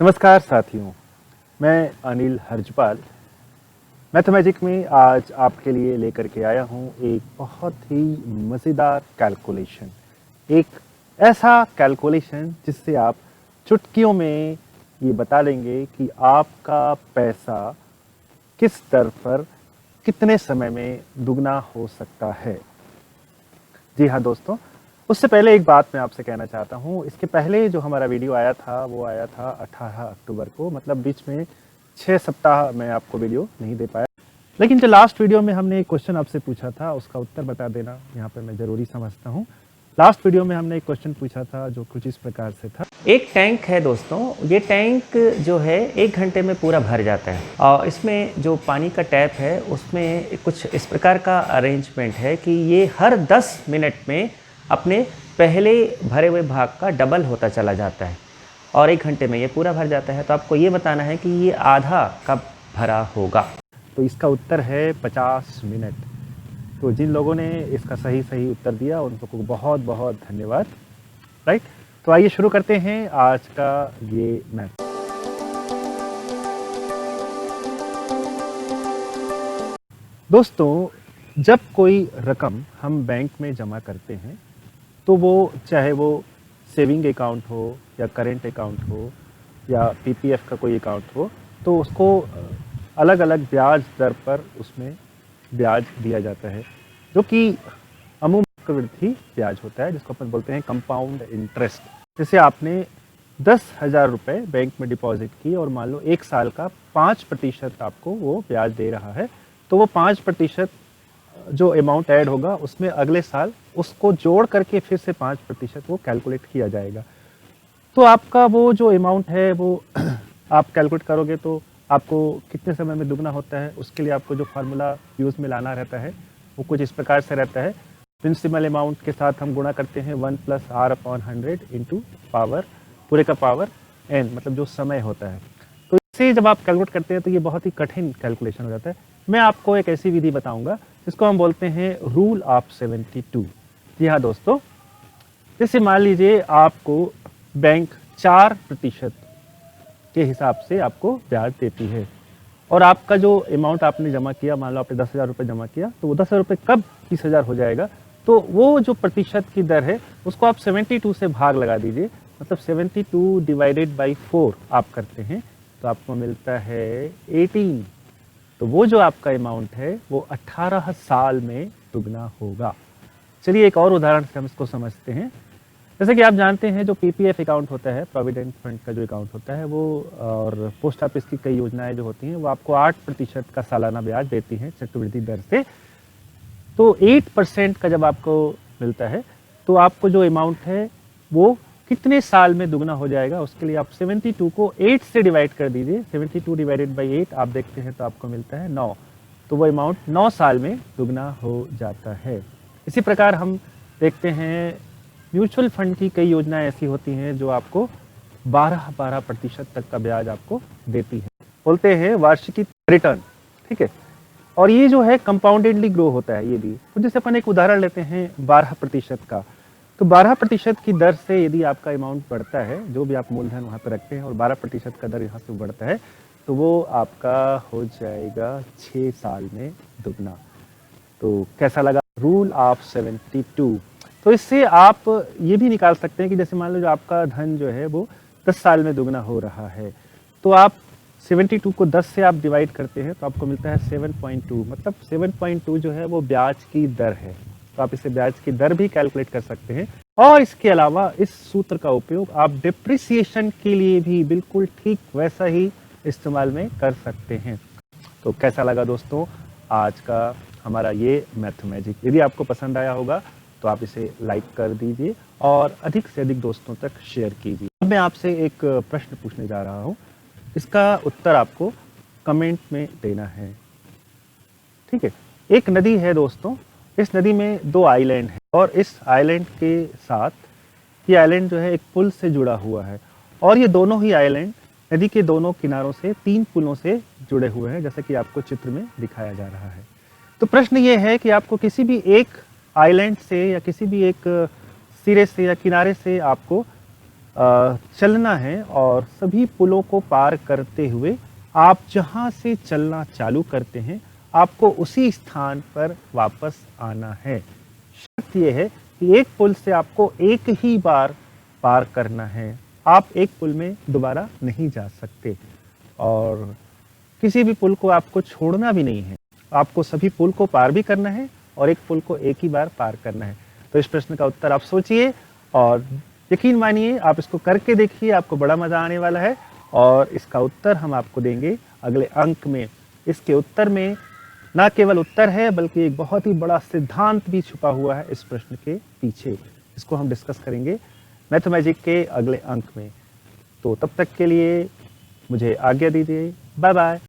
नमस्कार साथियों, मैं अनिल हर्जपाल मैथमेटिक में आज आपके लिए लेकर के आया हूँ एक बहुत ही मज़ेदार कैलकुलेशन। एक ऐसा कैलकुलेशन जिससे आप चुटकियों में ये बता लेंगे कि आपका पैसा किस दर पर कितने समय में दुगना हो सकता है। जी हाँ दोस्तों, उससे पहले एक बात मैं आपसे कहना चाहता हूँ। इसके पहले जो हमारा वीडियो आया था वो आया था 18 अक्टूबर को, मतलब बीच में 6 सप्ताह मैं आपको वीडियो नहीं दे पाया। लेकिन जो लास्ट वीडियो में हमने एक क्वेश्चन आपसे पूछा था उसका उत्तर बता देना यहाँ पे मैं ज़रूरी समझता हूँ। लास्ट वीडियो में हमने एक क्वेश्चन पूछा था जो कुछ इस प्रकार से था। एक टैंक है दोस्तों, ये टैंक जो है 1 घंटे में पूरा भर जाता है और इसमें जो पानी का टैप है उसमें कुछ इस प्रकार का अरेंजमेंट है कि ये हर 10 मिनट में अपने पहले भरे हुए भाग का डबल होता चला जाता है और 1 घंटे में ये पूरा भर जाता है। तो आपको ये बताना है कि ये आधा कब भरा होगा। तो इसका उत्तर है 50 मिनट। तो जिन लोगों ने इसका सही उत्तर दिया उन सबको बहुत बहुत धन्यवाद। राइट, तो आइए शुरू करते हैं आज का ये मैथ। दोस्तों, जब कोई रकम हम बैंक में जमा करते हैं तो वो चाहे वो सेविंग अकाउंट हो या करेंट अकाउंट हो या पीपीएफ का कोई अकाउंट हो, तो उसको अलग अलग ब्याज दर पर उसमें ब्याज दिया जाता है, जो कि अमूमन चक्रवृद्धि ब्याज होता है, जिसको अपन बोलते हैं कंपाउंड इंटरेस्ट। जैसे आपने 10,000 रुपये बैंक में डिपॉजिट की और मान लो 1 साल का 5% आपको वो ब्याज दे रहा है, तो वो 5% जो अमाउंट ऐड होगा उसमें अगले साल उसको जोड़ करके फिर से 5% वो कैलकुलेट किया जाएगा। तो आपका वो जो अमाउंट है वो आप कैलकुलेट करोगे तो आपको कितने समय में दुगना होता है, उसके लिए आपको जो फार्मूला यूज़ में लाना रहता है वो कुछ इस प्रकार से रहता है। प्रिंसिपल अमाउंट के साथ हम गुणा करते हैं 1 + r/100 इंटू पावर पूरे का पावर n, मतलब जो समय होता है। तो इससे जब आप कैलकुलेट करते हैं तो ये बहुत ही कठिन कैलकुलेशन हो जाता है। मैं आपको एक ऐसी विधि बताऊंगा जिसको हम बोलते हैं रूल ऑफ 72। जी हाँ दोस्तों, जैसे मान लीजिए आपको बैंक 4% के हिसाब से आपको ब्याज देती है और आपका जो अमाउंट आपने जमा किया, मान लो आपने 10,000 रुपये जमा किया, तो वो 10,000 रुपये कब 30,000 हो जाएगा, तो वो जो प्रतिशत की दर है उसको आप 72 से भाग लगा दीजिए, मतलब 72 डिवाइडेड बाई 4 आप करते हैं तो आपको मिलता है 18। तो वो जो आपका अमाउंट है वो 18 साल में दुगना होगा। चलिए एक और उदाहरण से हम इसको समझते हैं। जैसे कि आप जानते हैं जो पीपीएफ अकाउंट होता है, प्रोविडेंट फंड का जो अकाउंट होता है वो, और पोस्ट ऑफिस की कई योजनाएं जो होती हैं वो आपको 8% का सालाना ब्याज देती हैं चक्रवृद्धि दर से। तो 8% का जब आपको मिलता है तो आपको जो अमाउंट है वो कितने साल में दुगना हो जाएगा, उसके लिए आप 72 को 8 से डिवाइड कर दीजिए। 72 डिवाइडेड बाई 8 आप देखते हैं तो आपको मिलता है 9। तो वो अमाउंट 9 साल में दुगना हो जाता है। इसी प्रकार हम देखते हैं म्यूचुअल फंड की कई योजनाएं ऐसी होती हैं जो आपको 12% तक का ब्याज आपको देती है, बोलते हैं वार्षिकी रिटर्न। ठीक है, और ये जो है कंपाउंडेडली ग्रो होता है ये भी। तो जैसे अपन एक उदाहरण लेते हैं 12% का, तो 12% की दर से यदि आपका अमाउंट बढ़ता है, जो भी आप मूलधन वहाँ पर रखते हैं, और 12% का दर यहाँ से बढ़ता है, तो वो आपका हो जाएगा 6 साल में दुगना। तो कैसा लगा रूल ऑफ 72? तो इससे आप ये भी निकाल सकते हैं कि जैसे मान लो जो आपका धन जो है वो 10 साल में दुगना हो रहा है, तो आप 72 को 10 से आप डिवाइड करते हैं तो आपको मिलता है 7.2, मतलब 7.2 जो है वो ब्याज की दर है। तो आप इसे ब्याज की दर भी कैलकुलेट कर सकते हैं। और इसके अलावा इस सूत्र का उपयोग आप डिप्रिसिएशन के लिए भी बिल्कुल ठीक वैसा ही इस्तेमाल में कर सकते हैं। तो कैसा लगा दोस्तों आज का हमारा ये मैथ मैजिक? यदि आपको पसंद आया होगा तो आप इसे लाइक कर दीजिए और अधिक से अधिक दोस्तों तक शेयर कीजिए। अब मैं आपसे एक प्रश्न पूछने जा रहा हूँ, इसका उत्तर आपको कमेंट में देना है। ठीक है, एक नदी है दोस्तों, इस नदी में 2 आइलैंड है और इस आइलैंड के साथ ये आइलैंड जो है एक पुल से जुड़ा हुआ है, और ये दोनों ही आइलैंड नदी के दोनों किनारों से 3 पुलों से जुड़े हुए हैं, जैसे कि आपको चित्र में दिखाया जा रहा है। तो प्रश्न ये है कि आपको किसी भी एक आइलैंड से या किसी भी एक सिरे से या किनारे से आपको चलना है और सभी पुलों को पार करते हुए आप जहाँ से चलना चालू करते हैं आपको उसी स्थान पर वापस आना है। शर्त यह है कि एक पुल से आपको एक ही बार पार करना है, आप एक पुल में दोबारा नहीं जा सकते और किसी भी पुल को आपको छोड़ना भी नहीं है। आपको सभी पुल को पार भी करना है और एक पुल को एक ही बार पार करना है। तो इस प्रश्न का उत्तर आप सोचिए और यकीन मानिए आप इसको करके देखिए, आपको बड़ा मज़ा आने वाला है और इसका उत्तर हम आपको देंगे अगले अंक में। इसके उत्तर में ना केवल उत्तर है बल्कि एक बहुत ही बड़ा सिद्धांत भी छुपा हुआ है इस प्रश्न के पीछे। इसको हम डिस्कस करेंगे मैथमेजिक के अगले अंक में। तो तब तक के लिए मुझे आज्ञा दीजिए। Bye bye.